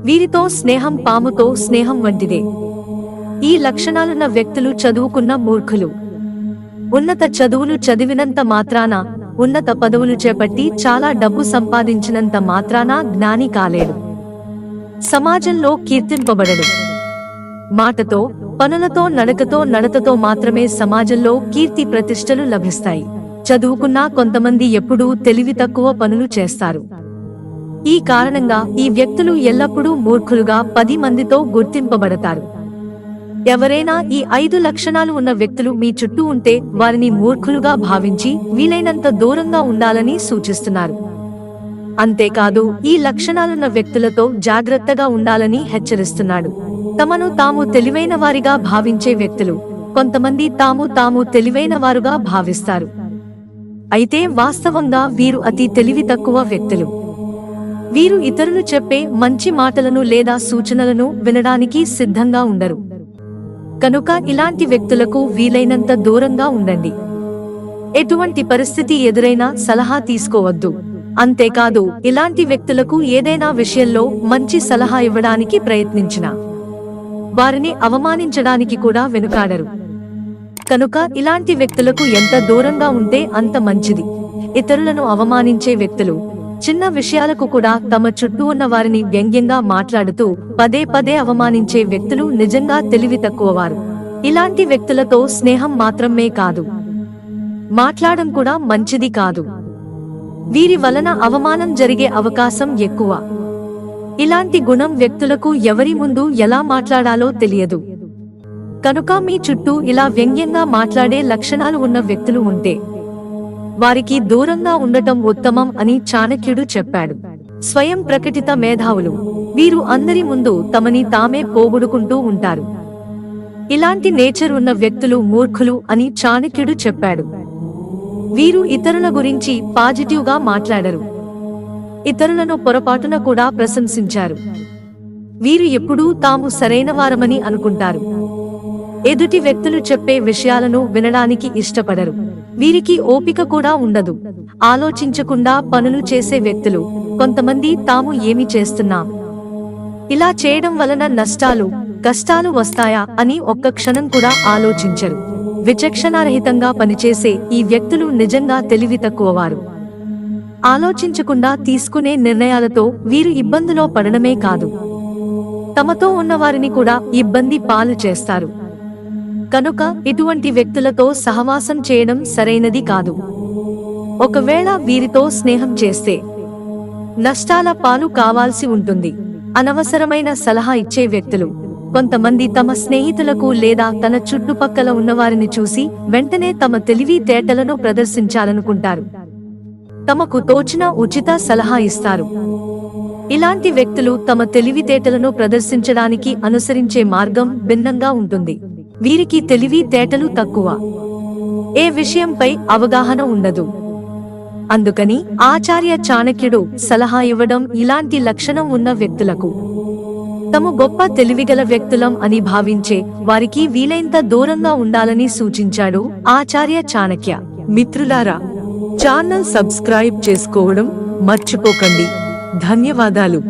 వీరితో స్నేహం పాముతో స్నేహం వంటిదే. ఈ లక్షణాలున్న వ్యక్తులు చదువుకున్న మూర్ఖులు. ఉన్నత చదువులు చదివినంత మాత్రాన, ఉన్నత పదవులు చేపట్టి చాలా డబ్బు సంపాదించినంత మాత్రాన జ్ఞాని కాలేడు. సమాజంలో కీర్తింపబడడు. మాటతో, పనులతో, నడతతో మాత్రమే సమాజంలో కీర్తి ప్రతిష్టలు లభిస్తాయి. చదువుకున్నా కొంతమంది ఎప్పుడూ తెలివి తక్కువ పనులు చేస్తారు. ఈ కారణంగా ఈ వ్యక్తులు ఎల్లప్పుడూ మూర్ఖులుగా 10 మందితో గుర్తింపబడతారు. ఎవరైనా ఈ 5 లక్షణాలు ఉన్న వ్యక్తులు మీ చుట్టూ ఉంటే వారిని మూర్ఖులుగా భావించి వీలైనంత దూరంగా ఉండాలని సూచిస్తున్నారు. అంతేకాదు, ఈ లక్షణాలున్న వ్యక్తులతో జాగ్రత్తగా ఉండాలని హెచ్చరిస్తున్నాడు. తమను తాము తెలివైన వారిగా భావించే వ్యక్తులు కొంతమంది తాము తెలివైన వారుగా భావిస్తారు. అయితే వాస్తవంగా వీరు అతి తెలివి తక్కువ వ్యక్తులు. వీరు ఇతరులు చెప్పే మంచి మాటలను లేదా సూచనలను వినడానికి సిద్ధంగా ఉండరు. కనుక ఇలాంటి వ్యక్తులకు వీలైనంత దూరంగా ఉండండి. ఎటువంటి పరిస్థితి ఎదురైనా సలహా తీసుకోవద్దు. అంతేకాదు, ఇలాంటి వ్యక్తులకు ఏదైనా విషయంలో మంచి సలహా ఇవ్వడానికి ప్రయత్నించినా వారిని అవమానించడానికి కూడా వెనుకాడరు. కనుక ఇలాంటి వ్యక్తులకు ఎంత దూరంగా ఉంటే అంత మంచిది. ఇతరులను అవమానించే వ్యక్తులు చిన్న విషయాలకు కూడా తమ చుట్టూ ఉన్న వారిని వ్యంగ్యంగా మాట్లాడుతూ పదే అవమానించే వ్యక్తులు నిజంగా తెలివి తక్కువవారు. ఇలాంటి వ్యక్తులతో స్నేహం మాత్రమే కాదు, మాట్లాడడం కూడా మంచిది కాదు. వీరి వలన అవమానం జరిగే అవకాశం ఎక్కువ. ఇలాంటి గుణం వ్యక్తులకు ఎవరి ముందు ఎలా మాట్లాడాలో తెలియదు. కనుక మీ చుట్టూ ఇలా వ్యంగ్యంగా మాట్లాడే లక్షణాలు ఉన్న వ్యక్తులు ఉంటే వారికి దూరంగా ఉండటం ఉత్తమం అని చాణక్యుడు చెప్పాడు. స్వయం ప్రకటిత మేధావులు. వీరు అందరి ముందు తమని తామే పోగొడుకుంటూ ఉంటారు. ఇలాంటి నేచర్ ఉన్న వ్యక్తులు మూర్ఖులు అని చాణక్యుడు చెప్పాడు. వీరు ఇతరుల గురించి పాజిటివ్ గా మాట్లాడరు. ఇతరులను పొరపాటున కూడా ప్రశంసించారు. వీరు ఎప్పుడూ తాము సరైన వారమని అనుకుంటారు. ఎదుటి వ్యక్తులు చెప్పే విషయాలను వినడానికి ఇష్టపడరు. వీరికి ఓపిక కూడా ఉండదు. ఆలోచించకుండా పనులు చేసే వ్యక్తులు కొంతమంది తాము ఏమి చేస్తున్నాం, ఇలా చేయడం వలన నష్టాలు, కష్టాలు వస్తాయా అని ఒక్క క్షణం కూడా ఆలోచించరు. విచక్షణారహితంగా పనిచేసే ఈ వ్యక్తులు నిజంగా తెలివి తక్కువవారు. ఆలోచించకుండా తీసుకునే నిర్ణయాలతో వీరు ఇబ్బందిలో పడడమే కాదు, తమతో ఉన్నవారిని కూడా ఇబ్బంది పాలు చేస్తారు. కనుక ఇటువంటి వ్యక్తులతో సహవాసం చేయడం సరైనది కాదు. ఒకవేళ వీరితో స్నేహం చేస్తే నష్టాల పాలు కావాల్సి ఉంటుంది. అనవసరమైన సలహా ఇచ్చే వ్యక్తులు కొంతమంది తమ స్నేహితులకు లేదా తన చుట్టుపక్కల ఉన్నవారిని చూసి వెంటనే తమ తెలివితేటలను ప్రదర్శించాలనుకుంటారు. తమకు తోచిన ఉచిత సలహా ఇస్తారు. ఇలాంటి వ్యక్తులు తమ తెలివితేటలను ప్రదర్శించడానికి అనుసరించే మార్గం భిన్నంగా ఉంటుంది. వీరికి తెలివితేటలు తక్కువ, ఏ విషయంపై అవగాహన ఉండదు. అందుకని ఆచార్య చాణక్యుడు సలహా ఇవ్వడం ఇలాంటి లక్షణం ఉన్న వ్యక్తులకు. తాము గొప్ప తెలివిగల వ్యక్తులం అని భావించే వారికి వీలైనంత దూరంగా ఉండాలని సూచించాడు ఆచార్య చాణక్య. మిత్రులారా, ఛానల్ సబ్స్క్రైబ్ చేసుకోవడం మర్చిపోకండి. ధన్యవాదాలు.